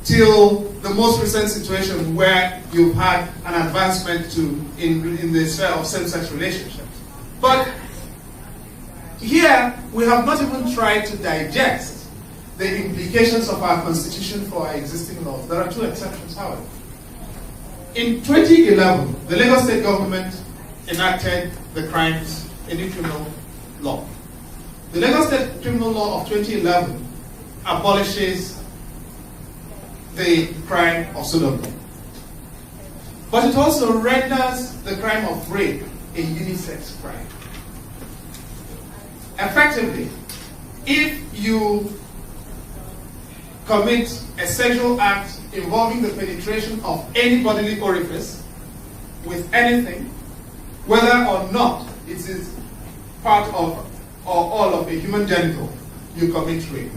till the most recent situation where you've had an advancement in the sphere of same-sex relationships. But here, we have not even tried to digest the implications of our constitution for our existing laws. There are two exceptions, however. In 2011, the Lagos State government enacted the crimes in the criminal law. The Lagos State criminal law of 2011 abolishes the crime of sodomy. But it also renders the crime of rape a unisex crime. Effectively, if you commit a sexual act involving the penetration of any bodily orifice with anything, whether or not it is part of or all of a human genital, you commit rape.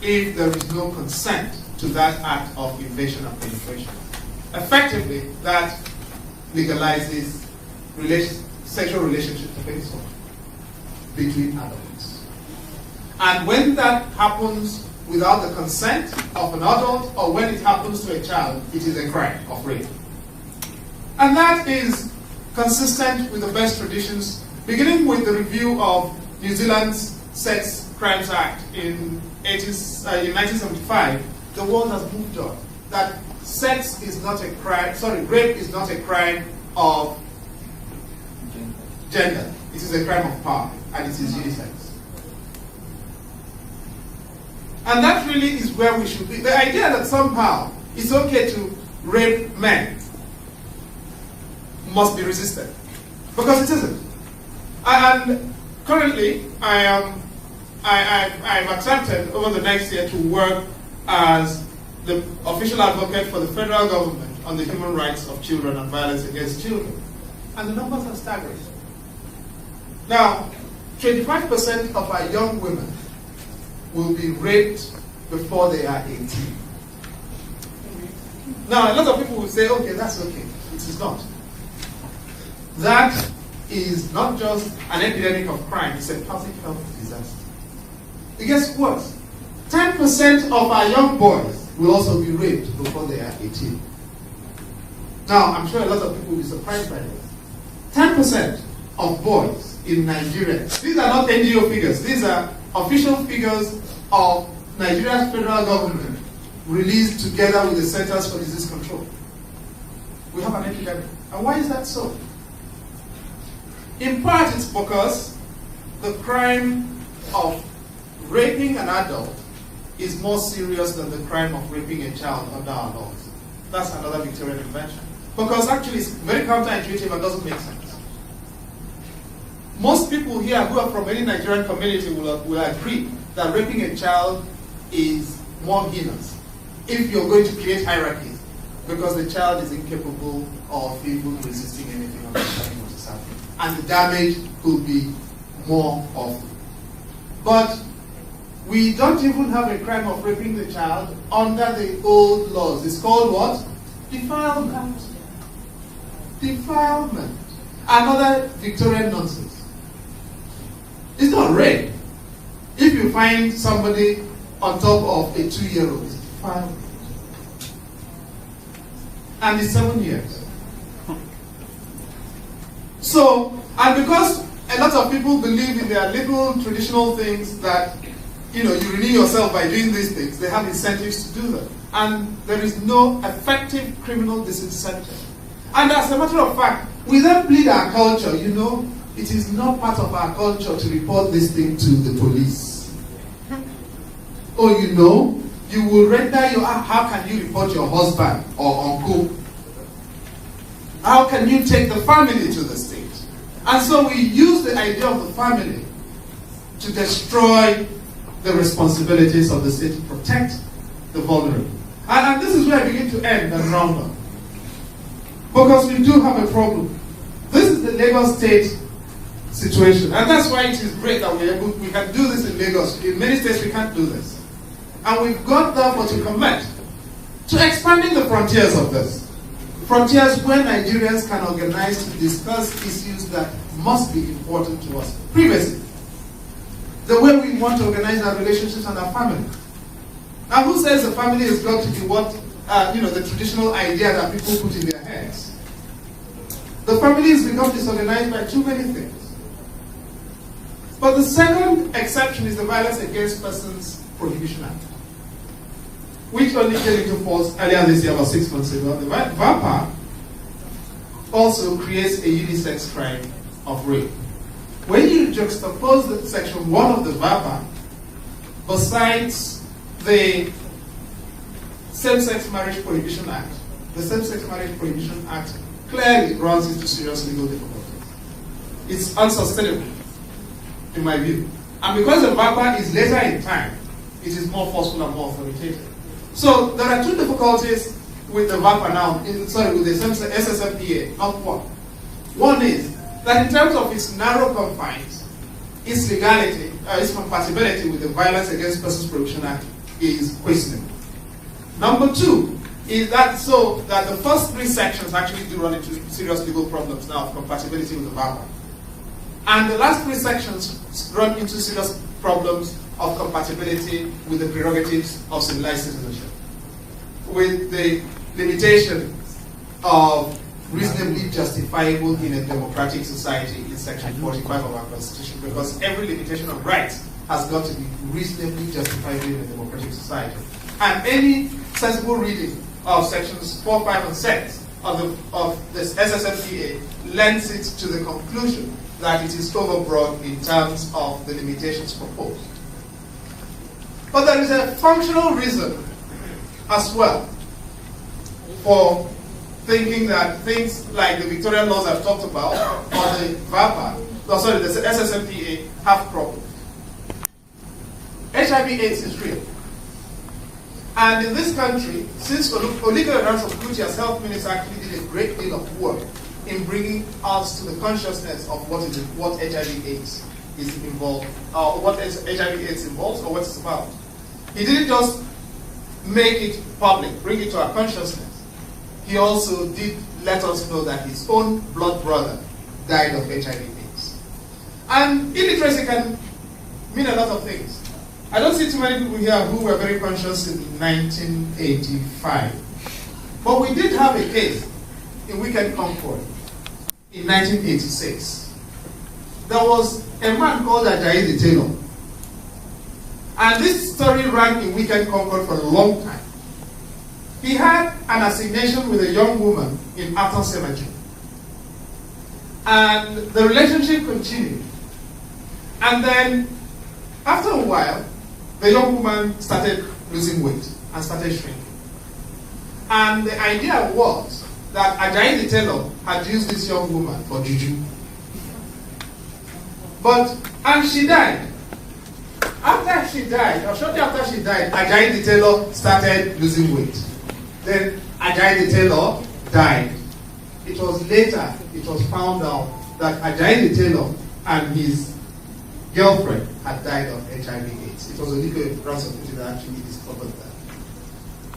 If there is no consent to that act of invasion and penetration. Effectively, that legalizes sexual relationships of any sort between adults. And when that happens without the consent of an adult, or when it happens to a child, it is a crime of rape. And that is consistent with the best traditions, beginning with the review of New Zealand's Sex Crimes Act in 1975. The world has moved on. That sex is not a crime, rape is not a crime of gender. It is a crime of power, and it is unisex. And that really is where we should be. The idea that somehow it's okay to rape men must be resisted, because it isn't. And currently, I've accepted over the next year to work as the official advocate for the federal government on the human rights of children and violence against children. And the numbers are staggering. Now, 25% of our young women will be raped before they are 18. Now, a lot of people will say, okay, that's okay. It is not. That is not just an epidemic of crime, it's a public health disaster. It gets worse. 10% of our young boys will also be raped before they are 18. Now, I'm sure a lot of people will be surprised by this. 10% of boys in Nigeria, these are not NGO figures, these are official figures of Nigeria's federal government released together with the Centers for Disease Control. We have an epidemic. And why is that so? In part, it's because the crime of raping an adult is more serious than the crime of raping a child under our laws. That's another Victorian invention. Because actually it's very counterintuitive and doesn't make sense. Most people here who are from any Nigerian community will agree that raping a child is more heinous if you're going to create hierarchies, because the child is incapable of even resisting anything, understanding what is happening. And the damage could be more awful. But we don't even have a crime of raping the child under the old laws. It's called what? Defilement. Defilement. Another Victorian nonsense. It's not rape. If you find somebody on top of a 2-year-old, it's defilement. And it's 7 years. So, and because a lot of people believe in their little traditional things that, you renew yourself by doing these things, they have incentives to do them. And there is no effective criminal disincentive. And as a matter of fact, we then bleed our culture, it is not part of our culture to report this thing to the police. Oh, you will render your, how can you report your husband or uncle? How can you take the family to the state? And so we use the idea of the family to destroy the responsibilities of the state to protect the vulnerable. And this is where I begin to end and round up. Because we do have a problem. This is the Lagos State situation. And that's why it is great that we can do this in Lagos. In many states we can't do this. And we've got therefore to commit to expanding the frontiers of this. Frontiers where Nigerians can organize to discuss issues that must be important to us. Previously, the way we want to organize our relationships and our family. Now, who says the family has got to be what, the traditional idea that people put in their heads? The family has become disorganized by too many things. But the second exception is the Violence Against Persons Prohibition Act, which only came into force earlier this year, about 6 months ago. The VAPA also creates a unisex crime of rape. When you juxtapose the section 1 of the VAPA besides the Same-Sex Marriage Prohibition Act, the Same-Sex Marriage Prohibition Act clearly runs into serious legal difficulties. It's unsustainable, in my view. And because the VAPA is later in time, it is more forceful and more authoritative. So there are two difficulties with the VAPA now, with the SSMPA, not one. One is that in terms of its narrow confines, its legality, its compatibility with the Violence Against Persons Prohibition Act is questionable. Number two is that the first three sections actually do run into serious legal problems now of compatibility with the VAPA. And the last three sections run into serious problems of compatibility with the prerogatives of civilized citizenship, with the limitation of reasonably justifiable in a democratic society in Section 45 of our Constitution, because every limitation of rights has got to be reasonably justifiable in a democratic society. And any sensible reading of Sections 4, 5, and 6 of this SSMPA lends it to the conclusion that it is overbroad in terms of the limitations proposed. But there is a functional reason as well for thinking that things like the Victorian laws I've talked about, or the the SSMPA, have problems. HIV/AIDS is real. And in this country, since Olika Ransom-Kuti as health minister actually did a great deal of work in bringing us to the consciousness of what HIV/AIDS is involved, or what HIV/AIDS involves, or what it's about. He didn't just make it public, bring it to our consciousness. He also did let us know that his own blood brother died of HIV/AIDS. And illiteracy can mean a lot of things. I don't see too many people here who were very conscious in 1985. But we did have a case in Weekend Concord in 1986. There was a man called Ayo Sogunro. And this story ran in Weekend Concord for a long time. He had an assignation with a young woman in Acton Cemetery. And the relationship continued. And then, after a while, the young woman started losing weight and started shrinking. And the idea was that Ayo Sogunro had used this young woman for juju. And she died. After she died, or shortly after she died, Ayo Sogunro started losing weight. Then Ayo Sogunro died. It was later, it was found out that Ayo Sogunro and his girlfriend had died of HIV/AIDS. It was Olika Ransom-Kuti that actually discovered that.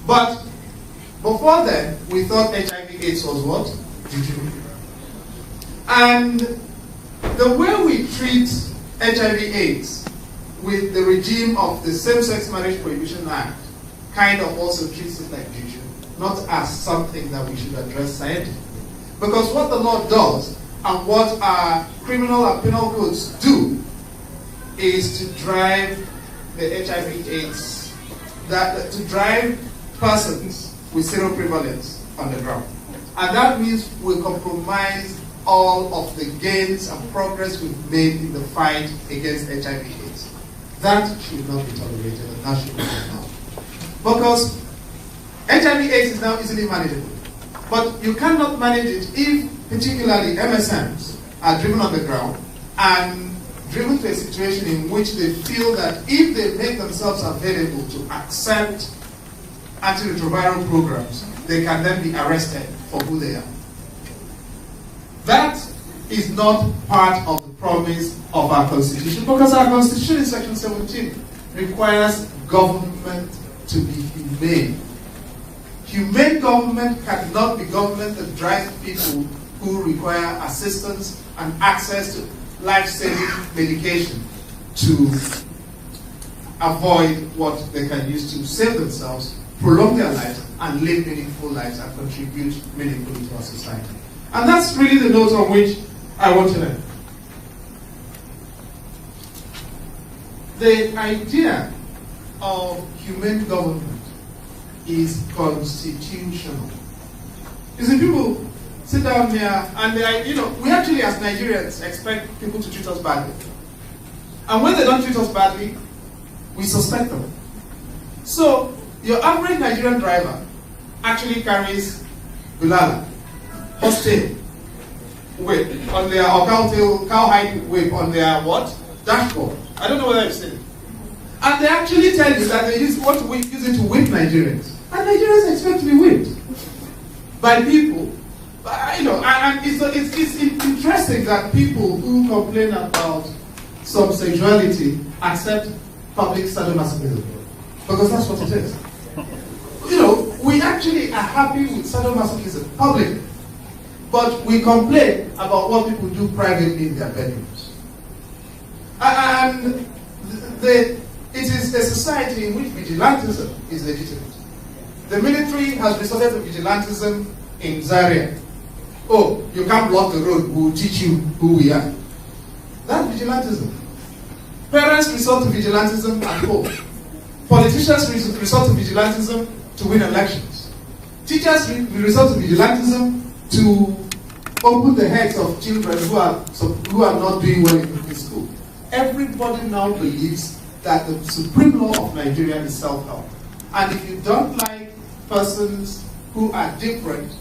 But before then, we thought HIV/AIDS was what? Juju. And the way we treat HIV/AIDS with the regime of the Same-Sex Marriage Prohibition Act kind of also treats it like juju, not as something that we should address scientifically. Because what the law does and what our criminal and penal codes do is to drive the HIV/AIDS, to drive persons with seroprevalence on the ground. And that means we compromise all of the gains and progress we've made in the fight against HIV/AIDS. That should not be tolerated, and that should be done. Because HIV/AIDS is now easily manageable. But you cannot manage it if particularly MSMs are driven on the ground and driven to a situation in which they feel that if they make themselves available to accept antiretroviral programs, they can then be arrested for who they are. That is not part of the promise of our Constitution, because our Constitution in Section 17 requires government to be humane. Humane government cannot be government that drives people who require assistance and access to life-saving medication to avoid what they can use to save themselves, prolong their lives, and live meaningful lives and contribute meaningfully to our society. And that's really the note on which I want to end. The idea of humane government is constitutional. You see, people sit down here and we actually as Nigerians expect people to treat us badly. And when they don't treat us badly, we suspect them. So, your average Nigerian driver actually carries bulala, hostage, whip on their, or cowhide whip on their what? Dashboard. I don't know whether you've seen it. And they actually tell you that they want to use it to whip Nigerians. And Nigerians expect to be whipped by people. And it's interesting that people who complain about some sexuality accept public sadomasochism. Because that's what it is. We actually are happy with sadomasochism publicly. But we complain about what people do privately in their bedrooms. And it is a society in which vigilantism is legitimate. The military has resorted to vigilantism in Zaria. Oh, you can't block the road, we will teach you who we are. That's vigilantism. Parents resort to vigilantism at home. Politicians resort to vigilantism to win elections. Teachers resort to vigilantism to open the heads of children who are not doing well in school. Everybody now believes that the supreme law of Nigeria is self-help. And if you don't like persons who are different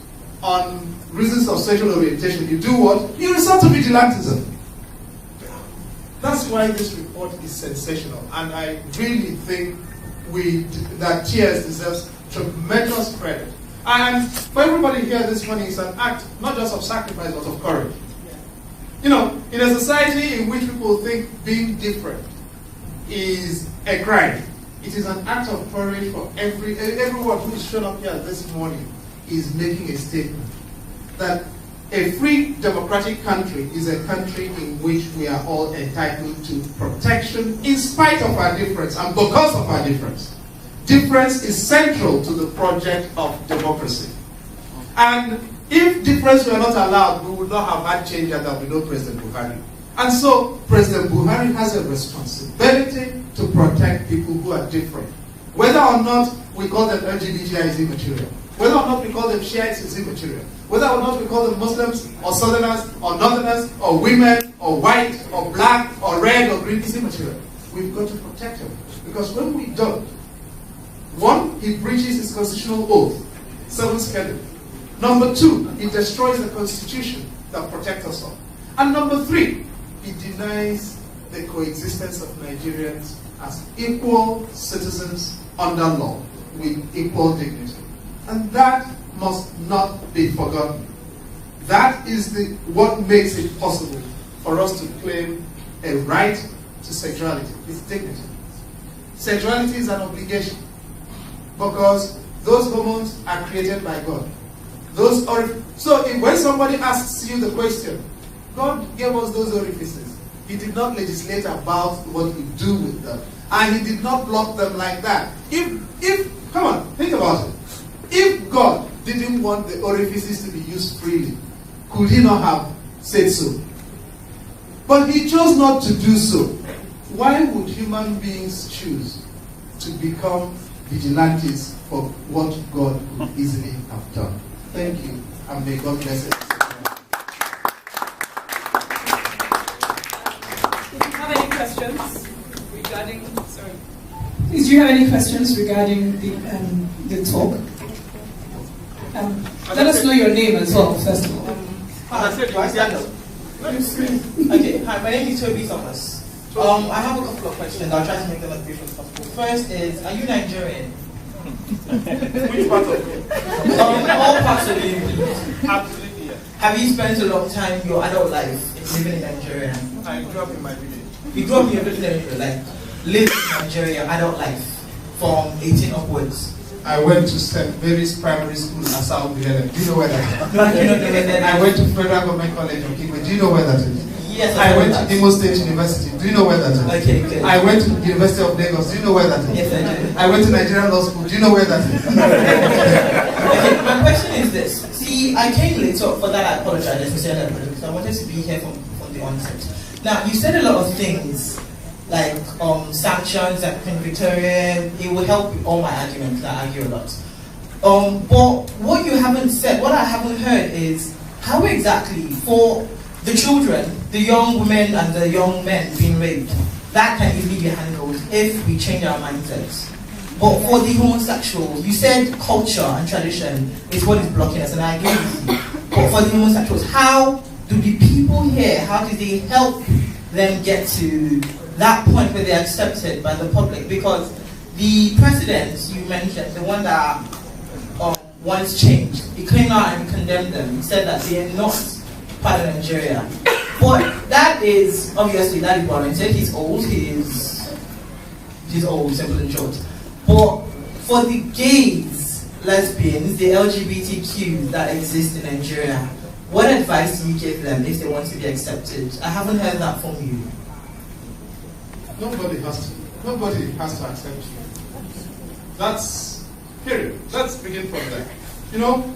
on reasons of sexual orientation, you do what? You resort to vigilantism. That's why this report is sensational. And I really think that TS deserves tremendous credit. And for everybody here this morning, it's an act not just of sacrifice, but of courage. In a society in which people think being different is a crime, it is an act of courage for everyone who is shown up here this morning is making a statement that a free democratic country is a country in which we are all entitled to protection in spite of our difference and because of our difference. Difference is central to the project of democracy. And if difference were not allowed, we would not have had change and there would be no President Buhari. And so, President Buhari has a responsibility to protect people who are different. Whether or not we call them LGBTI is immaterial. Whether or not we call them Shiites is immaterial. Whether or not we call them Muslims, or Southerners, or Northerners, or women, or white, or black, or red, or green is immaterial. We've got to protect them. Because when we don't, one, he breaches his constitutional oath, 7th schedule. Number 2, he destroys the constitution that protects us all. And number 3, he denies the coexistence of Nigerians as equal citizens under law with equal dignity. And that must not be forgotten. That is what makes it possible for us to claim a right to sexuality. It's dignity. Sexuality is an obligation because those hormones are created by God. So when somebody asks you the question, God gave us those orifices. He did not legislate about what we do with them. And he did not block them like that. Come on, think about it. If God didn't want the orifices to be used freely, could he not have said so? But he chose not to do so. Why would human beings choose to become vigilantes for what God could easily have done? Thank you, and may God bless it. Do you have any questions regarding? Sorry. Please, do you have any questions regarding the talk? Let us know your name as well, first of all. Okay, hi, my name is Toby Thomas. I have a couple of questions. I'll try to make them as brief as possible. First is, are you Nigerian? Which part of it? All parts of you. Absolutely, yes. Have you spent a long time your adult life living in Nigeria? I grew up in my village. You grew up in your village, like lived in Nigeria, adult life, from 18 upwards. I went to St. Mary's Primary School in Asau. Do you know where that is? No, I do not know where that is. I went to Federal Government College of Kingwood. Do you know where that is? Yes, I went to Imo State University. Do you know where that is? Okay, good. I went to the University of Lagos. Do you know where that is? Yes, I do. I went to Nigerian Law School. Do you know where that is? Okay, my question is this. See, I came late, so for that I apologize. I apologize. I wanted to be here from the onset. Now, you said a lot of things, like sanctions at Queen Victoria. It will help with all my arguments. I argue a lot. But what you haven't said, what I haven't heard is how exactly for the children, the young women and the young men being raped, that can easily be handled if we change our mindsets. But for the homosexuals, you said culture and tradition is what is blocking us, and I agree with you. But for the homosexuals, how do the people here, how do they help them get to that point where they're accepted by the public? Because the president you mentioned, the one that once changed, he came out and condemned them. He said that they are not part of Nigeria. But that is, obviously, that is warranted. He's old, he's old, simple and short. But for the gays, lesbians, the LGBTQ that exist in Nigeria, what advice do you give them if they want to be accepted? I haven't heard that from you. Nobody has to accept you. That's period. Let's begin from there. You know,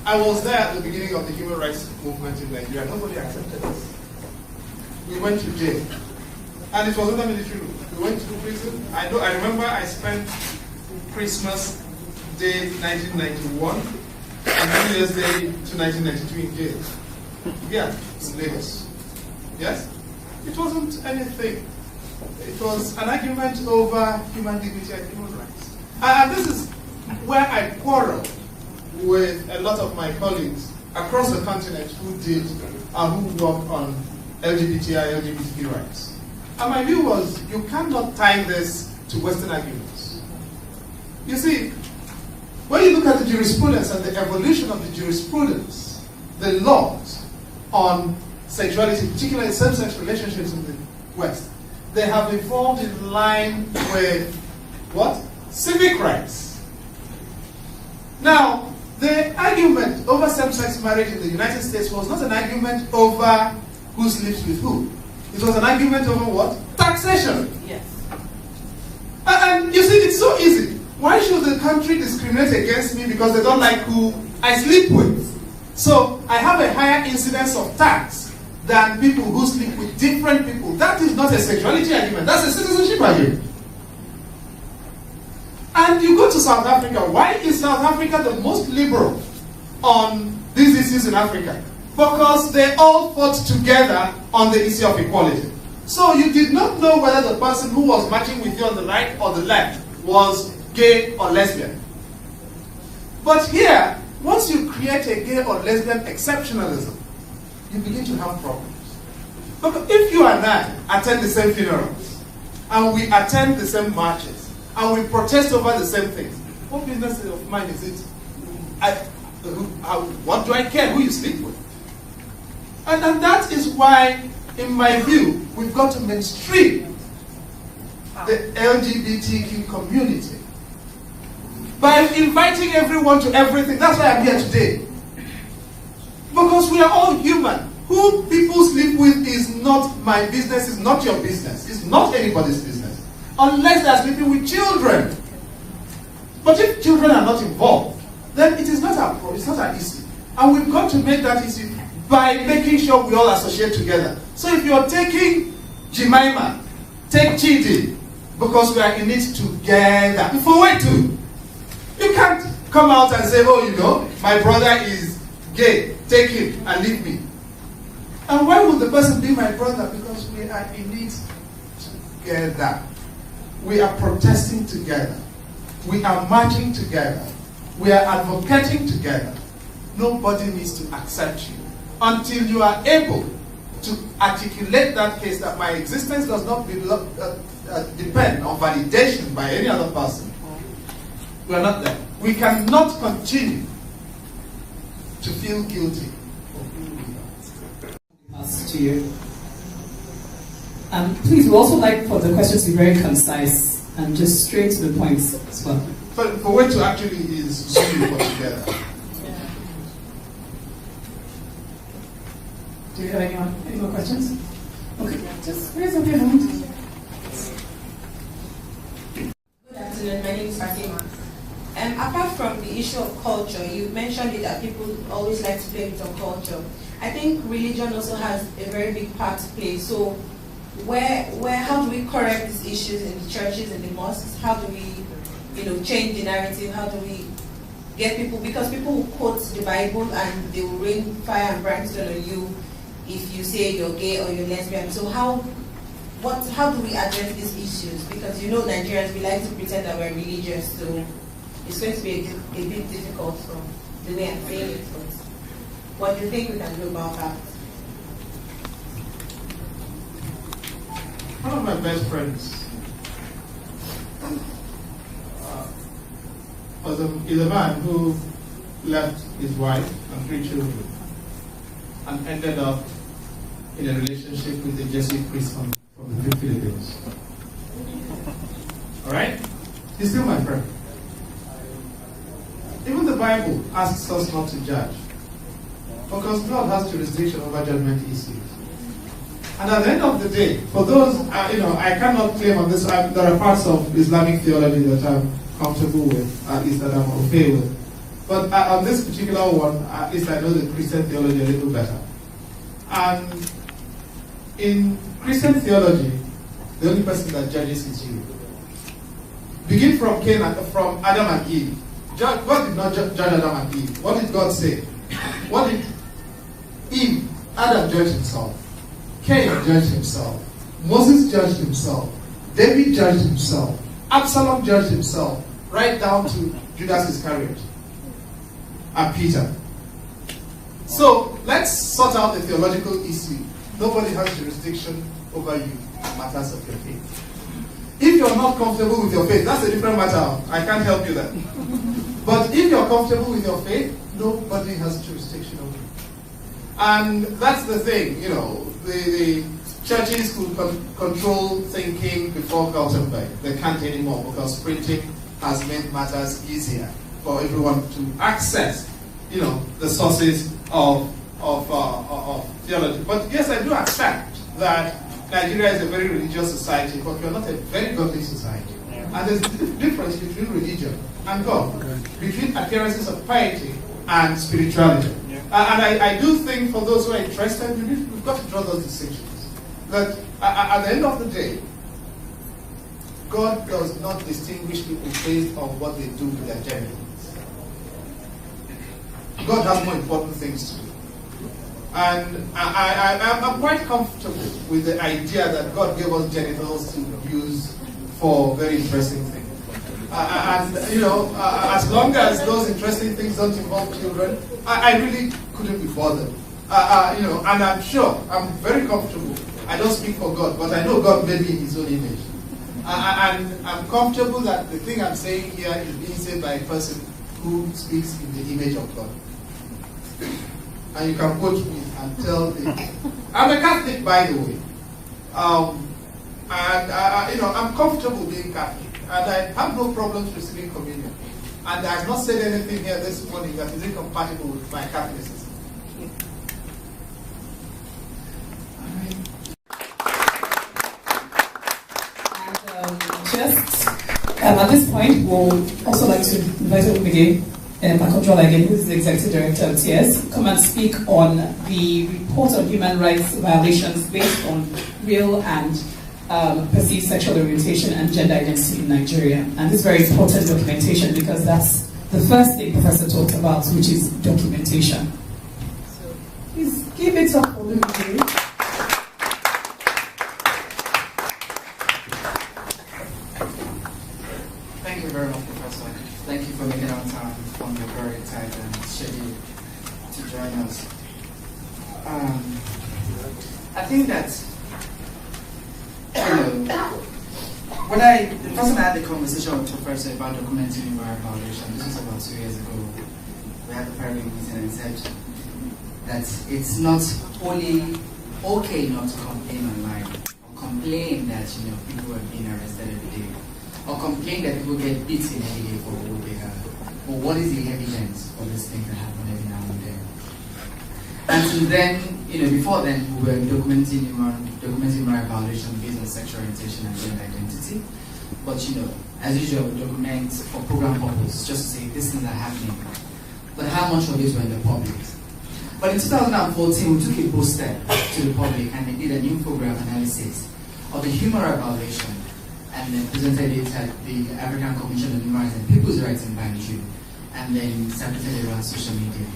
I was there at the beginning of the human rights movement in Nigeria. Nobody accepted us. We went to jail. And it was under military rule. We went to prison. I remember I spent Christmas Day 1991 and New Year's Day to 1992 in jail. Yeah, in Lagos. Yes? It wasn't anything. It was an argument over human dignity and human rights. And this is where I quarrel with a lot of my colleagues across the continent who work on LGBTQ rights. And my view was, you cannot tie this to Western arguments. You see, when you look at the jurisprudence and the evolution of the jurisprudence, the laws on sexuality, particularly same-sex relationships in the West, they have evolved in line with what? Civic rights. Now, the argument over same-sex marriage in the United States was not an argument over who sleeps with who. It was an argument over what? Taxation. Yes. And you see, it's so easy. Why should the country discriminate against me because they don't like who I sleep with? So I have a higher incidence of tax than people who sleep with different people. That is not a sexuality argument. That's a citizenship argument. And you go to South Africa. Why is South Africa the most liberal on these issues in Africa? Because they all fought together on the issue of equality. So you did not know whether the person who was matching with you on the right or the left was gay or lesbian. But here, once you create a gay or lesbian exceptionalism, you begin to have problems. Because if you and I attend the same funerals, and we attend the same marches, and we protest over the same things, what business of mine is it? What do I care who you sleep with? And that is why, in my view, we've got to mainstream the LGBTQ community by inviting everyone to everything. That's why I'm here today. Because we are all human. Who people sleep with is not my business, is not your business, it's not anybody's business. Unless they are sleeping with children. But if children are not involved, then it is not an issue. And we've got to make that issue by making sure we all associate together. So if you're taking Jemima, take Chidi, because we are in it together. For where to? You can't come out and say, oh, you know, my brother is gay, take him and leave me. And why would the person be my brother? Because we are in it together. We are protesting together. We are marching together. We are advocating together. Nobody needs to accept you until you are able to articulate that case that my existence does not depend on validation by any other person. We are not there. We cannot continue to feel guilty. To you. Please, we also like for the questions to be very concise and just straight to the point as well. But for what to actually is zooming for together. Do you have any more questions? Okay, just raise up your hand. Good afternoon, my name is Fatima. Apart from the issue of culture, you mentioned it that people always like to blame it on culture. I think religion also has a very big part to play. So, how do we correct these issues in the churches and the mosques? How do we, change the narrative? How do we get people? Because people will quote the Bible and they will rain fire and brimstone on you if you say you're gay or you're lesbian. So how do we address these issues? Because Nigerians, we like to pretend that we're religious, so it's going to be a bit difficult from the way I'm saying it. But what do you think we can do about that? One of my best friends is a man who left his wife and 3 children and ended up in a relationship with a Jesuit priest from the Philippines. Alright? He's still my friend. Even the Bible asks us not to judge, because God has jurisdiction over judgment issues. And at the end of the day, for those, I cannot claim on this, there are parts of Islamic theology that I'm comfortable with, at least that I'm okay with. But on this particular one, at least I know the Christian theology a little better. And in Christian theology, the only person that judges is you. Begin from from Adam and Eve. God did not judge Adam and Eve. What did God say? What did Eve? Adam judged himself. Cain judged himself. Moses judged himself. David judged himself. Absalom judged himself. Right down to Judas Iscariot and Peter. So let's sort out the theological issue. Nobody has jurisdiction over you in matters of your faith. If you're not comfortable with your faith, that's a different matter. I can't help you there. But if you're comfortable with your faith, nobody has jurisdiction over you. And that's the thing, the churches could control thinking before Gutenberg. They can't anymore because printing has made matters easier for everyone to access, the sources of theology. But yes, I do accept that Nigeria is a very religious society, but we're not a very godly society. And there's a difference between religion and God, between appearances of piety and spirituality. And I do think for those who are interested, we've got to draw those distinctions. That at the end of the day, God does not distinguish people based on what they do with their genitals. God has more important things to do. And I'm quite comfortable with the idea that God gave us genitals to use for very interesting things. As long as those interesting things don't involve children, I really couldn't be bothered. And I'm sure, I'm very comfortable. I don't speak for God, but I know God made me in His own image. And I'm comfortable that the thing I'm saying here is being said by a person who speaks in the image of God. And you can quote me and tell me. I'm a Catholic, by the way. I'm comfortable being Catholic. And I have no problems receiving communion. And I have not said anything here this morning that is incompatible with my Catholicism. At this point, we'll also like to invite Obige Makonjola again, who is the Executive Director of TS, come and speak on the report on human rights violations based on real and perceived sexual orientation and gender identity in Nigeria. And this is very important documentation because that's the first thing Professor talked about, which is documentation. So please give it up for Obige. Thank you very much, Professor. Thank you for making our time on your very tight schedule to join us. I think that, the person I had the conversation with Professor about documenting human rights violation, this was about 2 years ago. We had a private meeting and said that it's not only okay not to complain online, or complain that people are being arrested every day, or complain that people get beaten every day for what they have. But what is the evidence for this thing that happen every now and then? And so then before then we were documenting human rights violations based on sexual orientation and gender identity. But as usual, we document for program purposes, just to say these things are happening. But how much of this were in the public? But in 2014, we took a bold step to the public and they did an infographic analysis of the human rights violation and then presented it at the African Commission on Human Rights and People's Rights in Banjul, and then circulated it around social media.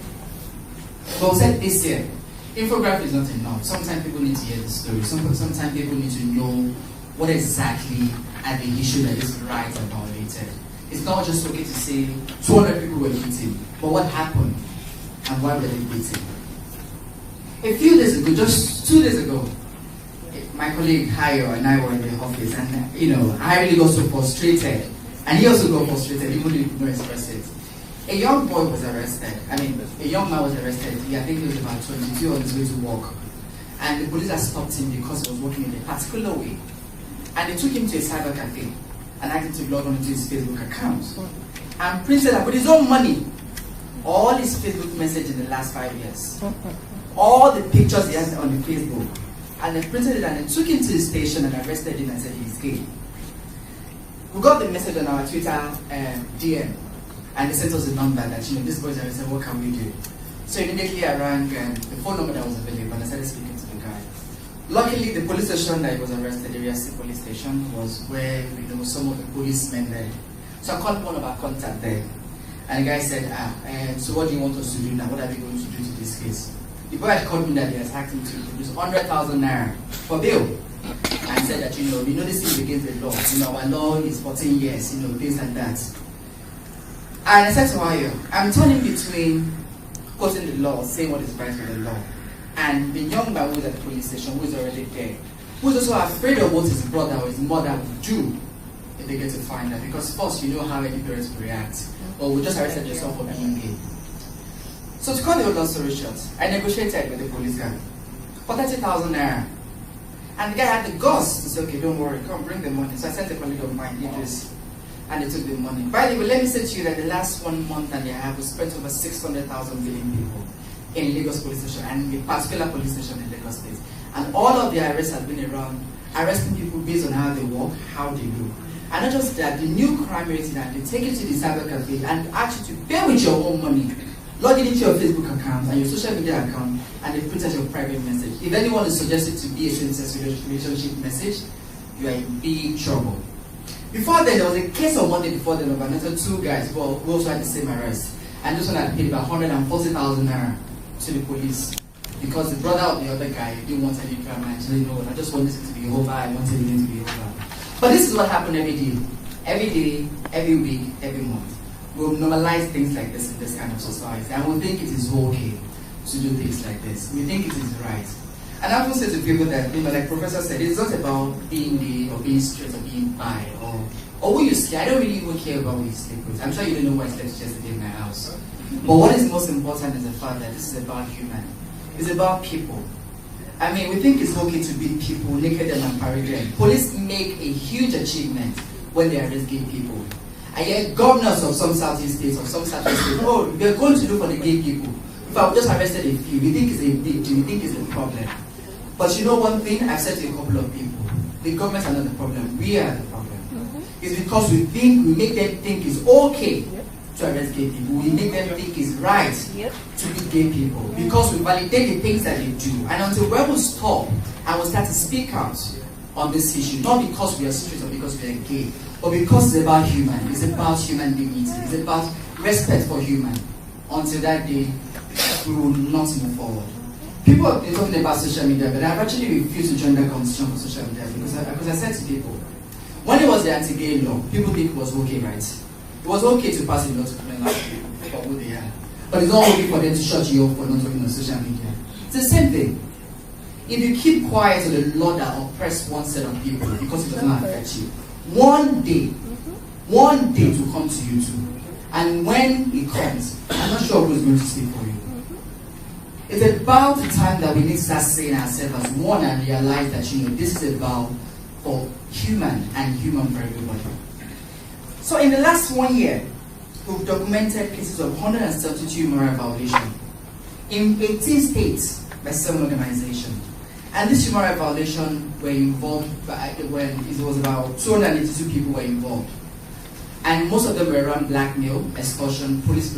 But we said this year, infographic is not enough. Sometimes people need to hear the story. Sometimes people need to know what exactly are the issue that these rights are violated. It's not just okay to say 200 people were beaten, but what happened and why were they beaten? A few days ago, just 2 days ago, my colleague Ayo and I were in the office, and I really got so frustrated, and he also got frustrated, even though he could not express it. A young boy was arrested. A young man was arrested. I think he was about 22 on his way to work, and the police had stopped him because he was working in a particular way, and they took him to a cyber cafe and asked him to log on to his Facebook account and printed out with his own money all his Facebook messages in the last 5 years, all the pictures he has on the Facebook, and they printed it and they took him to the station and arrested him and said he's gay. We got the message on our Twitter DM, and they sent us a number that this boy's arrested, what can we do? So immediately I rang the phone number that was available and I started speaking to the guy. Luckily, the police station that he was arrested, the Riasi police station, was where some of the policemen there. So I called one of our contacts there, and the guy said, so what do you want us to do now? What are we going to do to this case? The boy had called me that he has asked him to produce 100,000 naira for bail, and said that this is against the law. Our law is 14 years. This and that. And I said to Ayo, I'm turning between quoting the law, saying what is right with the law, and the young man who is at the police station, who is already there, who is also afraid of what his brother or his mother will do if they get to find out. Because first, how any parents will react, or will just arrested yourself for being gay. So to cut the long story short, I negotiated with the police guy for 30,000 naira. And the guy had the guts to say, okay, don't worry, come bring the money. So I sent a colleague of mine, Idris, and they took the money. By the way, let me say to you that the last 1 month and a half, we spent over 600,000 billion people in Lagos police station, and a particular police station in Lagos State. And all of the arrests have been around arresting people based on how they walk, how they look. And not just that, the new crime rating, and they take you to the cyber cafe and ask you to pay with your own money. Log in into your Facebook account and your social media account, and they print out your private message. If anyone is suggested to be a same-sex relationship message, you are in big trouble. Before then, there was a case on Monday before then of another 2 guys who also had the same arrest. And this one had paid about 140,000 naira to the police because the brother of the other guy didn't want any drama. And said, I just want this to be over, I want everything to be over. But this is what happened every day, every week, every month. We'll normalize things like this in this kind of society, and we think it is okay to do things like this. We think it is right. And I often say to people that, like Professor said, it's not about being gay or being straight or being bi or who you sleep. I don't really even care about who you sleep with. I'm sure you don't know who I slept yesterday in my house. But what is most important is the fact that this is about human. It's about people. We think it's okay to beat people, naked them and parade them. Police make a huge achievement when they arrest gay people. I hear governors of some Southeast states, we're going to look for the gay people. If I just arrested a few, we think it's a big deal, we think it's a problem. But one thing I've said to a couple of people, the governments are not the problem, we are the problem. It's because we make them think it's okay to arrest gay people. We make them think it's right to beat gay people because we validate the things that they do. And until we will stop and we start to speak out on this issue, not because we are straight or because we are gay, but because it's about human. It's about human dignity. It's about respect for human. Until that day, we will not move forward. People have been talking about social media, but I've actually refused to join that conversation for social media because I said to people, when it was the anti-gay law, people think it was okay, right? It was okay to pass a law to criminalize people for who they are. But it's not okay for them to shut you up for not talking on social media. It's the same thing. If you keep quiet to the law that oppresses one set of people because it does not affect you, one day it will come to you too. And when it comes, I'm not sure who's going to speak for you. It's about the time that we need to start saying ourselves as one and realize that this is about for human and human for everybody. So in the last 1 year, we've documented cases of 172 human rights violations in 18 states by 7 organizations. And this human rights violation were involved when it was about 282 people were involved. And most of them were around blackmail, extortion, police